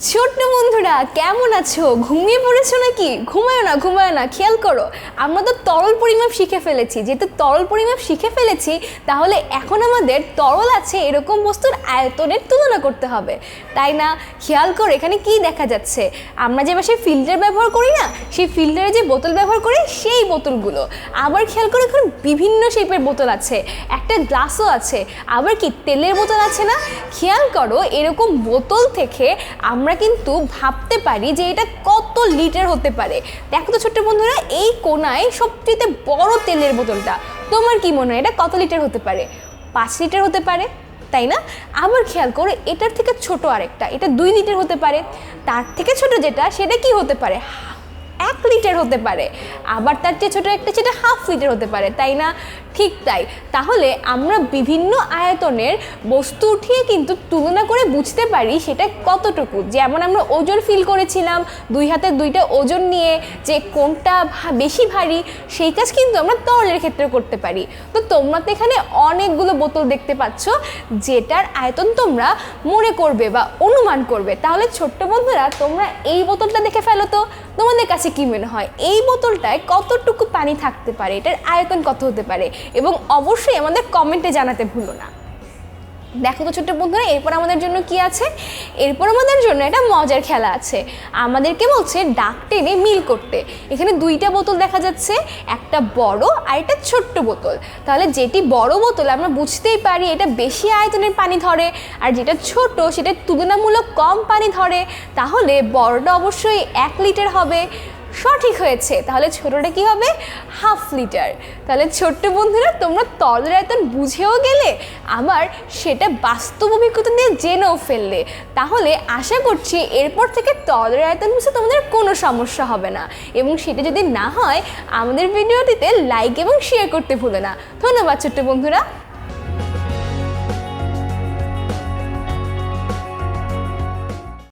ছোট্ট বন্ধুরা কেমন আছো? ঘুমিয়ে পড়েছো নাকি? ঘুমায় না, খেয়াল করো, আমরা তো তরল পরিমাপ শিখে ফেলেছি। যেহেতু তরল পরিমাপ শিখে ফেলেছি, তাহলে এখন আমাদের তরল আছে এরকম বস্তুর আয়তনের তুলনা করতে হবে, তাই না? খেয়াল করো এখানে কি দেখা যাচ্ছে। আমরা যে বাসায় ফিল্টার ব্যবহার করি না, সেই ফিল্টারে যে বোতল ব্যবহার করি সেই বোতলগুলো। আবার খেয়াল করো এখানে বিভিন্ন শেপের বোতল আছে, একটা গ্লাসও আছে, আবার কি তেলের বোতল আছে না? খেয়াল করো এরকম বোতল থেকে আমরা কিন্তু ভাবতে পারি যে এটা কত লিটার হতে পারে। দেখো তো ছোট্ট বন্ধুরা, এই কোনায় সবচেয়ে বড় তেলের বোতলটা, তোমার কি মনে হয় এটা কত লিটার হতে পারে? 5 লিটার হতে পারে, তাই না? আবার খেয়াল করো এটার থেকে ছোট আরেকটা, এটা 2 লিটার হতে পারে। তার থেকে ছোট যেটা সেটা কি হতে পারে? 1 লিটার হতে পারে। আবার তার চেয়ে ছোটো একটা সেটা 1/2 লিটার হতে পারে, তাই না? ঠিক তাই। তাহলে আমরা বিভিন্ন আয়তনের বস্তু উঠিয়ে কিন্তু তুলনা করে বুঝতে পারি সেটা কতটুকু। যেমন আমরা ওজন ফিল করেছিলাম 2 হাতে 2টা ওজন নিয়ে, যে কোনটা বেশি ভারী, সেই কাজ কিন্তু আমরা তরলের ক্ষেত্রে করতে পারি। তো তোমরা তো এখানে অনেকগুলো বোতল দেখতে পাচ্ছ, যেটার আয়তন তোমরা মনে করবে বা অনুমান করবে। তাহলে ছোট্ট বন্ধুরা, তোমরা এই বোতলটা দেখে ফেলো তো, তোমাদের কাছে কি মনে হয় এই বোতলটায় কতটুকু পানি থাকতে পারে, এটার আয়তন কত হতে পারে? এবং অবশ্যই আমাদের কমেন্টে জানাতে ভুলো না। দেখো তো ছোট্ট বন্ধুরা, এরপর আমাদের জন্য কি আছে? এরপর আমাদের জন্য একটা মজার খেলা আছে। আমাদেরকে বলছে ডাক টেনে মিল করতে। এখানে 2টা বোতল দেখা যাচ্ছে, একটা বড় আর একটা ছোট্ট বোতল। তাহলে যেটি বড় বোতল আমরা বুঝতেই পারি এটা বেশি আয়তনের পানি ধরে, আর যেটা ছোট সেটা তুলনামূলক কম পানি ধরে। তাহলে বড়টা অবশ্যই 1 লিটার হবে। সঠিক হয়েছে। তাহলে ছোটটা কি হবে? 1/2 লিটার। তাহলে ছোট্ট বন্ধুরা, তোমরা তরলের আয়তন বুঝেও গেলে, আবার সেটা বাস্তব অভিজ্ঞতা নিয়ে জেনেও ফেললে। তাহলে আশা করছি এরপর থেকে তরলের আয়তন বুঝতে তোমাদের কোনো সমস্যা হবে না। এবং সেটা যদি না হয়, আমাদের ভিডিওটিতে লাইক এবং শেয়ার করতে ভুলো না। ধন্যবাদ ছোট্ট বন্ধুরা।